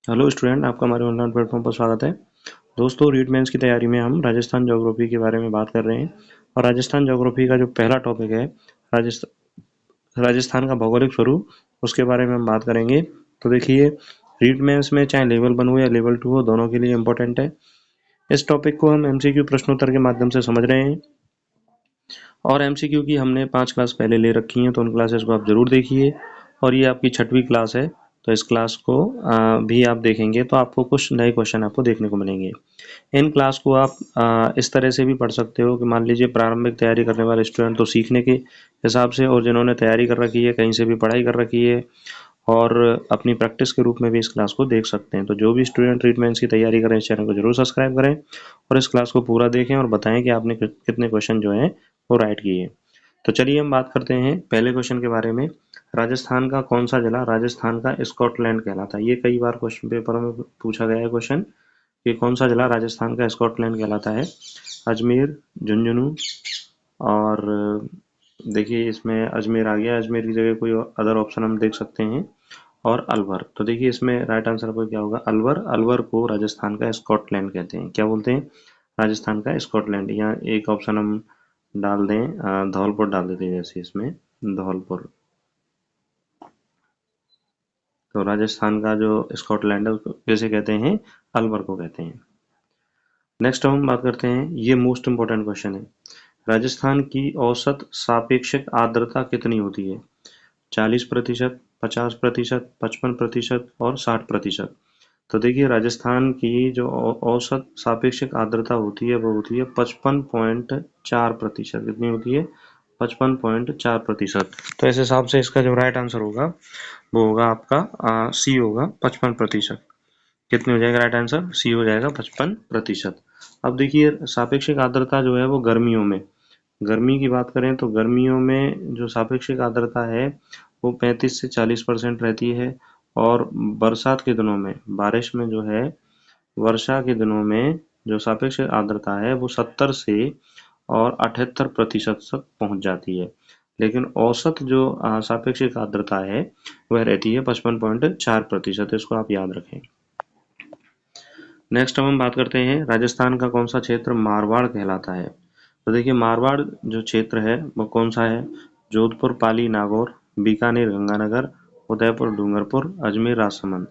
Hello student, आपका हमारे online platform पर स्वागत है। दोस्तों, रीड मेंस की तैयारी में हम राजस्थान ज्योग्राफी के बारे में बात कर रहे हैं और राजस्थान ज्योग्राफी का जो पहला टॉपिक है राजस्थान का भौगोलिक स्वरूप, उसके बारे में हम बात करेंगे। तो देखिए, रीड मेंस में चाहे लेवल 1 हो या लेवल 2 हो, दोनों के लिए इम्पोर्टेंट है। इस टॉपिक को हम एमसीक्यू प्रश्नोत्तर के माध्यम से समझ रहे हैं और एमसीक्यू की हमने 5 क्लास पहले ले रखी हैं, तो उन क्लासेस को आप ज़रूर देखिए। और ये आपकी 6वीं क्लास है, तो इस क्लास को भी आप देखेंगे तो आपको कुछ नए क्वेश्चन आपको देखने को मिलेंगे। इन क्लास को आप इस तरह से भी पढ़ सकते हो कि मान लीजिए प्रारंभिक तैयारी करने वाले स्टूडेंट तो सीखने के हिसाब से, और जिन्होंने तैयारी कर रखी है, कहीं से भी पढ़ाई कर रखी है, और अपनी प्रैक्टिस के रूप में भी इस क्लास को देख सकते हैं। तो जो भी स्टूडेंट रीड मेंस की तैयारी करें, इस चैनल को जरूर सब्सक्राइब करें और इस क्लास को पूरा देखें और बताएं कि आपने कितने क्वेश्चन जो हैं वो राइट किए। तो चलिए हम बात करते हैं पहले क्वेश्चन के बारे में। राजस्थान का कौन सा जिला राजस्थान का स्कॉटलैंड कहलाता है? ये कई बार क्वेश्चन पेपर में पूछा गया है क्वेश्चन कि कौन सा जिला राजस्थान का स्कॉटलैंड कहलाता है। अजमेर, झुंझुनू, और देखिए इसमें अजमेर आ गया, अजमेर की जगह कोई अदर ऑप्शन हम देख सकते हैं, और अलवर। तो देखिए इसमें राइट आंसर पर क्या होगा? अलवर। अलवर को राजस्थान का स्कॉटलैंड कहते हैं। क्या बोलते हैं? राजस्थान का स्कॉटलैंड। यहाँ एक ऑप्शन हम डाल दें, धौलपुर डाल देते हैं, जैसे इसमें धौलपुर। तो राजस्थान का जो स्कॉटलैंड है उसको कैसे कहते हैं? अलवर को कहते हैं। नेक्स्ट हम बात करते हैं, ये मोस्ट इंपॉर्टेंट क्वेश्चन है। राजस्थान की औसत सापेक्षिक आर्द्रता कितनी होती है? 40%, 50%, 55% और 60%। तो देखिए राजस्थान की जो औसत सापेक्षिक आर्द्रता होती है वो होती है 55.4%। कितनी होती है? 55.4%। तो इस हिसाब से इसका जो राइट आंसर होगा वो होगा आपका सी होगा, 55%। कितनी हो जाएगा राइट आंसर? सी हो जाएगा, 55%। अब देखिए सापेक्षिक आर्द्रता जो है वो गर्मियों में, गर्मी की बात करें तो गर्मियों में जो सापेक्षिक आर्द्रता है वो 35 से 40% रहती है, और बरसात के दिनों में, बारिश में जो है, वर्षा के दिनों में जो सापेक्षिक आर्द्रता है वो 70 से और 78% तक पहुंच जाती है। लेकिन औसत जो सापेक्षिक आर्द्रता है वह रहती है 55.4%। इसको आप याद रखें। नेक्स्ट हम बात करते हैं, राजस्थान का कौन सा क्षेत्र मारवाड़ कहलाता है? तो देखिए मारवाड़ जो क्षेत्र है वो कौन सा है? जोधपुर, पाली, नागौर, बीकानेर, गंगानगर, उदयपुर, डूंगरपुर, अजमेर, राजसमंद।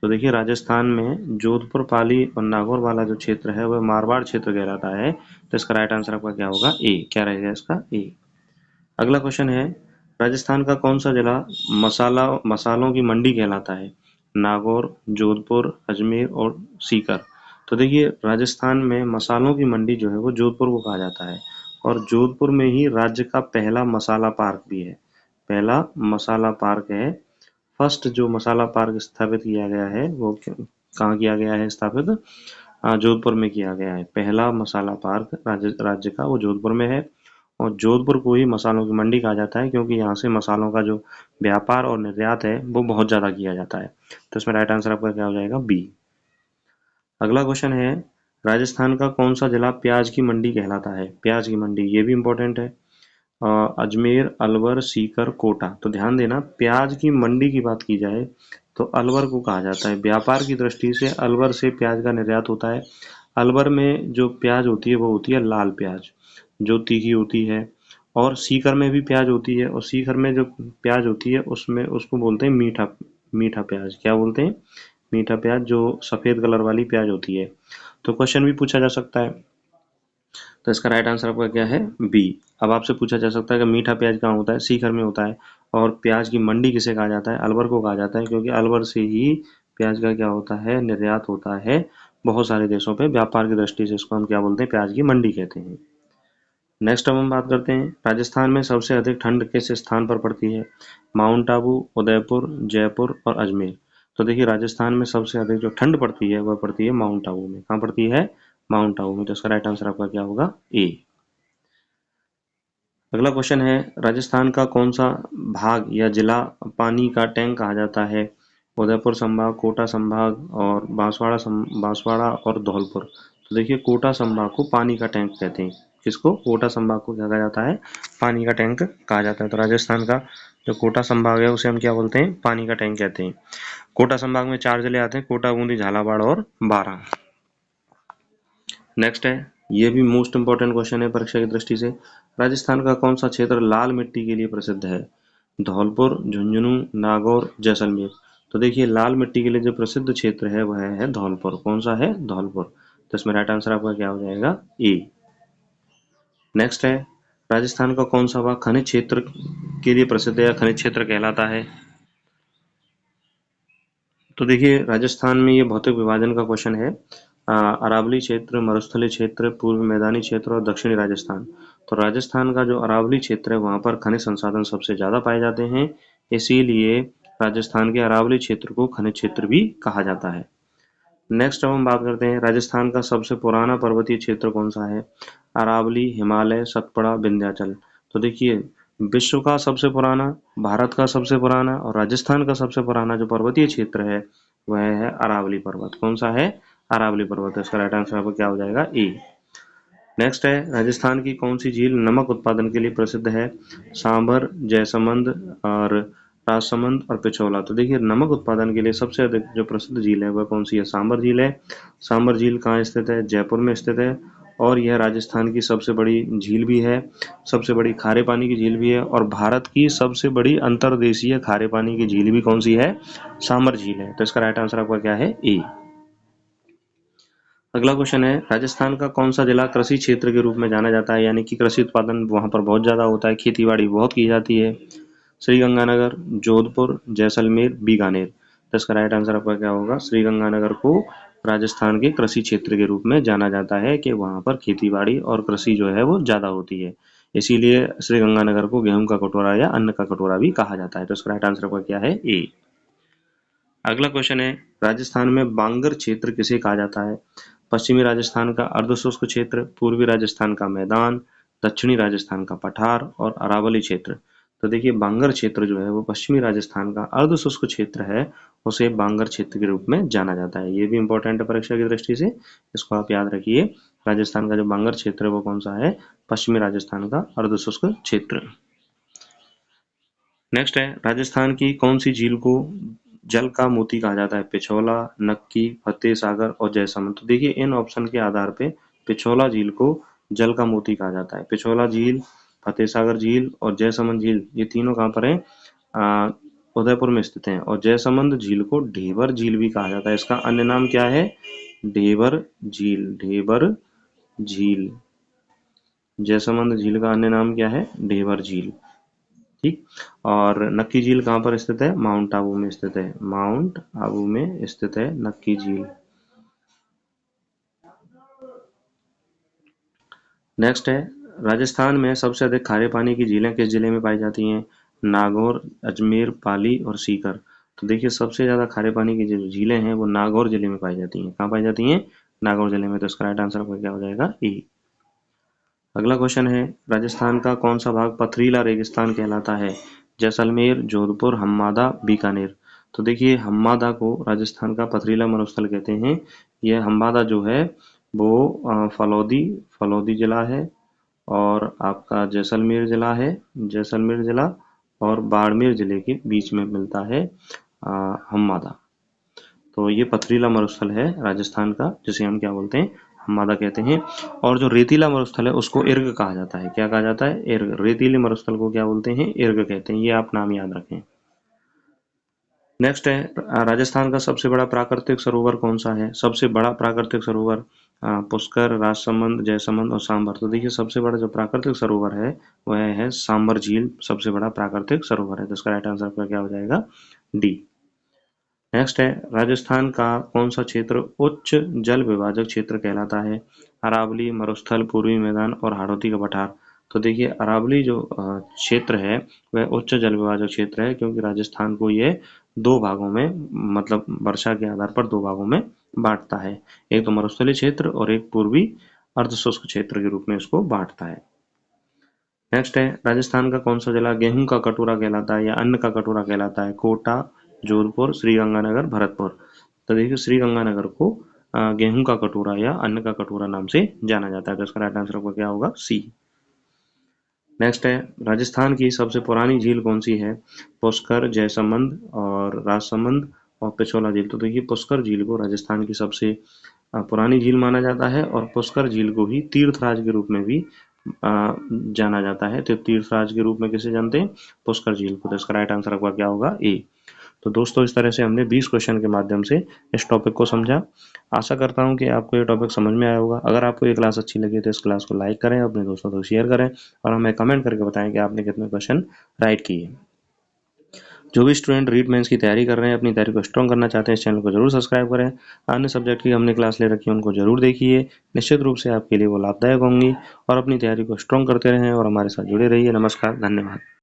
तो देखिए राजस्थान में जोधपुर, पाली और नागौर वाला जो क्षेत्र है वह मारवाड़ क्षेत्र कहलाता है। तो इसका राइट आंसर आपका क्या होगा? ए। क्या रहेगा इसका? ए। अगला क्वेश्चन है, राजस्थान का कौन सा जिला मसालों की मंडी कहलाता है? नागौर, जोधपुर, अजमेर और सीकर। तो देखिए राजस्थान में मसालों की मंडी जो है वो जोधपुर को कहा जाता है, और जोधपुर में ही राज्य का पहला मसाला पार्क भी है। पहला मसाला पार्क है। फर्स्ट जो मसाला पार्क स्थापित किया गया है वो कहाँ किया गया है स्थापित? जोधपुर में किया गया है। पहला मसाला पार्क राज्य का वो जोधपुर में है, और जोधपुर को ही मसालों की मंडी कहा जाता है क्योंकि यहाँ से मसालों का जो व्यापार और निर्यात है वो बहुत ज़्यादा किया जाता है। तो इसमें राइट आंसर आपका क्या हो जाएगा? बी। अगला क्वेश्चन है, राजस्थान का कौन सा जिला प्याज की मंडी कहलाता है? प्याज की मंडी, ये भी इम्पोर्टेंट है। अजमेर, अलवर, सीकर, कोटा। तो ध्यान देना, प्याज की मंडी की बात की जाए तो अलवर को कहा जाता है। व्यापार की दृष्टि से अलवर से प्याज का निर्यात होता है। अलवर में जो प्याज होती है वो होती है लाल प्याज, जो तीखी होती है, और सीकर में भी प्याज होती है, और सीकर में जो प्याज होती है उसमें उसको बोलते हैं मीठा, मीठा प्याज। क्या बोलते हैं? मीठा प्याज, जो सफ़ेद कलर वाली प्याज होती है। तो क्वेश्चन भी पूछा जा सकता है। तो इसका राइट आंसर आपका क्या है? बी। अब आपसे पूछा जा सकता है कि मीठा प्याज कहाँ होता है? सीकर में होता है। और प्याज की मंडी किसे कहा जाता है? अलवर को कहा जाता है, क्योंकि अलवर से ही प्याज का क्या होता है? निर्यात होता है बहुत सारे देशों पे। व्यापार की दृष्टि से इसको हम क्या बोलते हैं? प्याज की मंडी कहते हैं। नेक्स्ट अब हम बात करते हैं, राजस्थान में सबसे अधिक ठंड किस स्थान पर पड़ती है? माउंट आबू, उदयपुर, जयपुर और अजमेर। तो देखिए राजस्थान में सबसे अधिक जो ठंड पड़ती है वह पड़ती है माउंट आबू में। कहाँ पड़ती है? माउंट आबू में। तो इसका राइट आंसर आपका क्या होगा? ए। अगला क्वेश्चन है, राजस्थान का कौन सा भाग या जिला पानी का टैंक कहा जाता है? उदयपुर संभाग, कोटा संभाग और बांसवाड़ा और धौलपुर। तो देखिए कोटा संभाग को पानी का टैंक कहते हैं। किसको? कोटा संभाग को क्या कहा जाता है? पानी का टैंक कहा जाता है। तो राजस्थान का जो कोटा संभाग है उसे हम क्या बोलते हैं, पानी का टैंक कहते हैं। कोटा संभाग में 4 जिले आते हैं, कोटा, बूंदी, झालावाड़ और बारां। नेक्स्ट है, ये भी मोस्ट इंपॉर्टेंट क्वेश्चन है परीक्षा की दृष्टि से। राजस्थान का कौन सा क्षेत्र लाल मिट्टी के लिए प्रसिद्ध है? धौलपुर, झुंझुनू, नागौर, जैसलमेर। तो देखिए लाल मिट्टी के लिए जो प्रसिद्ध क्षेत्र है वह है धौलपुर। कौन सा है? धौलपुर। तो इसमें राइट आंसर आपका क्या हो जाएगा? ए। नेक्स्ट है, राजस्थान का कौन सा भाग खनिज क्षेत्र के लिए प्रसिद्ध है या खनिज क्षेत्र कहलाता है? तो देखिए राजस्थान में ये भौतिक विभाजन का क्वेश्चन है। अरावली क्षेत्र, मरुस्थलीय क्षेत्र, पूर्व मैदानी क्षेत्र और दक्षिणी राजस्थान। तो राजस्थान का जो अरावली क्षेत्र है वहां पर खनिज संसाधन सबसे ज्यादा पाए जाते हैं, इसीलिए राजस्थान के अरावली क्षेत्र को खनिज क्षेत्र भी कहा जाता है। नेक्स्ट अब हम बात करते हैं, राजस्थान का सबसे पुराना पर्वतीय क्षेत्र कौन सा है? अरावली, हिमालय, सतपुड़ा, विंध्याचल। तो देखिए विश्व का सबसे पुराना, भारत का सबसे पुराना और राजस्थान का सबसे पुराना जो पर्वतीय क्षेत्र है वह है अरावली पर्वत। कौन सा है? अरावली पर्वत। इसका राइट आंसर आपको क्या हो जाएगा? ए। नेक्स्ट है, राजस्थान की कौन सी झील नमक उत्पादन के लिए प्रसिद्ध है? सांभर, जयसमंद और राजसमंद और पिछोला। तो देखिए नमक उत्पादन के लिए सबसे अधिक जो प्रसिद्ध झील है वह कौन सी है? सांभर झील है। सांभर झील कहाँ स्थित है? जयपुर में स्थित है और यह राजस्थान की सबसे बड़ी झील भी है, सबसे बड़ी खारे पानी की झील भी है और भारत की सबसे बड़ी अंतर्देशीय खारे पानी की झील भी कौन सी है? सांभर झील है। तो इसका राइट आंसर आपका क्या है? ए। अगला क्वेश्चन है, राजस्थान का कौन सा जिला कृषि क्षेत्र के रूप में जाना जाता है, यानी कि कृषि उत्पादन वहां पर बहुत ज्यादा होता है, खेतीबाड़ी बहुत की जाती है? श्रीगंगानगर, जोधपुर, जैसलमेर, बीकानेर। तो इसका राइट आंसर आपका क्या होगा? श्रीगंगानगर को राजस्थान के कृषि क्षेत्र के रूप में जाना जाता है कि वहां पर खेतीबाड़ी और कृषि जो है वो ज्यादा होती है, इसीलिए श्रीगंगानगर को गेहूं का कटोरा या अन्न का कटोरा भी कहा जाता है। तो इसका राइट आंसर आपका क्या है? ए। अगला क्वेश्चन है, राजस्थान में बांगर क्षेत्र किसे कहा जाता है? पश्चिमी राजस्थान का अर्धशुष्क क्षेत्र, पूर्वी राजस्थान का मैदान, दक्षिणी राजस्थान का पठार और अरावली क्षेत्र। तो देखिए बांगर क्षेत्र जो है वो पश्चिमी राजस्थान का अर्धशुष्क क्षेत्र है, उसे बांगर क्षेत्र के रूप में जाना जाता है। ये भी इंपॉर्टेंट है परीक्षा की दृष्टि से, इसको आप याद रखिए। राजस्थान का जो बांगर क्षेत्र है वो कौन सा है? पश्चिमी राजस्थान का अर्धशुष्क क्षेत्र। नेक्स्ट है, राजस्थान की कौन सी झील को जल का मोती कहा जाता है? पिछोला, नक्की, फतेह सागर और जयसमंद। तो देखिए इन ऑप्शन के आधार पे पिछोला झील को जल का मोती कहा जाता है। पिछोला झील, फतेह सागर झील और जयसमंद झील, ये तीनों कहाँ पर है? उदयपुर में स्थित हैं और जयसमंद झील को ढेबर झील भी कहा जाता है। इसका अन्य नाम क्या है? ढेबर झील। ढेबर झील। जयसमंद झील का अन्य नाम क्या है? ढेबर झील। ठीक। और नक्की झील कहाँ पर स्थित है? माउंट आबू में स्थित है। माउंट आबू में स्थित है नक्की झील। नेक्स्ट है, राजस्थान में सबसे अधिक खारे पानी की झीलें किस जिले में पाई जाती हैं? नागौर, अजमेर, पाली और सीकर। तो देखिए सबसे ज्यादा खारे पानी की जो झीलें हैं वो नागौर जिले में पाई जाती हैं। कहाँ पाई जाती हैं? नागौर जिले में। तो इसका राइट आंसर क्या हो जाएगा? ए। अगला क्वेश्चन है, राजस्थान का कौन सा भाग पथरीला रेगिस्तान कहलाता है? जैसलमेर, जोधपुर, हम्मादा, बीकानेर। तो देखिए हम्मादा को राजस्थान का पथरीला मरुस्थल कहते हैं। यह हम्मादा जो है वो फलौदी फलौदी जिला है और आपका जैसलमेर जिला है, जैसलमेर जिला और बाड़मेर जिले के बीच में मिलता है हम्मादा। तो ये पथरीला मरुस्थल है राजस्थान का, जिसे हम क्या बोलते हैं? हम्मादा कहते हैं। और जो रेतीला मरुस्थल है उसको इर्ग कहा जाता है। क्या कहा जाता है? इर्ग। रेतीले मरुस्थल को क्या बोलते हैं? इर्ग कहते हैं। ये आप नाम याद रखें। नेक्स्ट है, राजस्थान का सबसे बड़ा प्राकृतिक सरोवर कौन सा है? सबसे बड़ा प्राकृतिक सरोवर पुष्कर, राजसमंद, जयसमंद और सांबर। तो देखिए सबसे बड़ा जो प्राकृतिक सरोवर है वह है सांबर झील, सबसे बड़ा प्राकृतिक सरोवर है। तो इसका राइट आंसर आपका क्या हो जाएगा? डी। नेक्स्ट है, राजस्थान का कौन सा क्षेत्र उच्च जल विभाजक क्षेत्र कहलाता है? अरावली, मरुस्थल, पूर्वी मैदान और हाड़ौती का पठार। तो देखिए अरावली जो क्षेत्र है वह उच्च जल विभाजक क्षेत्र है, क्योंकि राजस्थान को ये दो भागों में, मतलब वर्षा के आधार पर दो भागों में बांटता है। एक तो मरुस्थलीय क्षेत्र और एक पूर्वी अर्धशुष्क क्षेत्र के रूप में इसको बांटता है। नेक्स्ट है, राजस्थान का कौन सा जिला गेहूं का कटोरा कहलाता है या अन्न का कटोरा कहलाता है? कोटा, जोधपुर, श्रीगंगानगर, भरतपुर। तो देखिए श्रीगंगानगर को गेहूं का कटोरा या अन्न का कटोरा नाम से जाना जाता है। तो इसका राइट आंसर आपका क्या होगा? सी। नेक्स्ट है राजस्थान की सबसे पुरानी झील कौन सी है? पुष्कर, जयसमंद और राजसमंद और पिछोला झील। तो देखिए पुष्कर झील को राजस्थान की सबसे पुरानी झील माना जाता है और पुष्कर झील को ही तीर्थराज के रूप में भी जाना जाता है। तो तीर्थराज के रूप में किसे जानते हैं? पुष्कर झील को। तो इसका राइट आंसर आपका क्या होगा? ए। तो दोस्तों इस तरह से हमने 20 क्वेश्चन के माध्यम से इस टॉपिक को समझा। आशा करता हूँ कि आपको ये टॉपिक समझ में आया होगा। अगर आपको ये क्लास अच्छी लगी तो इस क्लास को लाइक करें, अपने दोस्तों तक शेयर करें और हमें कमेंट करके बताएं कि आपने कितने क्वेश्चन राइट किए। जो भी स्टूडेंट रीट मेंस की तैयारी कर रहे हैं, अपनी तैयारी को स्ट्रॉन्ग करना चाहते हैं, इस चैनल को जरूर सब्सक्राइब करें। अन्य सब्जेक्ट की हमने क्लास ले रखी है उनको जरूर देखिए, निश्चित रूप से आपके लिए वो लाभदायक होंगी। और अपनी तैयारी को स्ट्रॉन्ग करते रहें और हमारे साथ जुड़े रहिए। नमस्कार, धन्यवाद।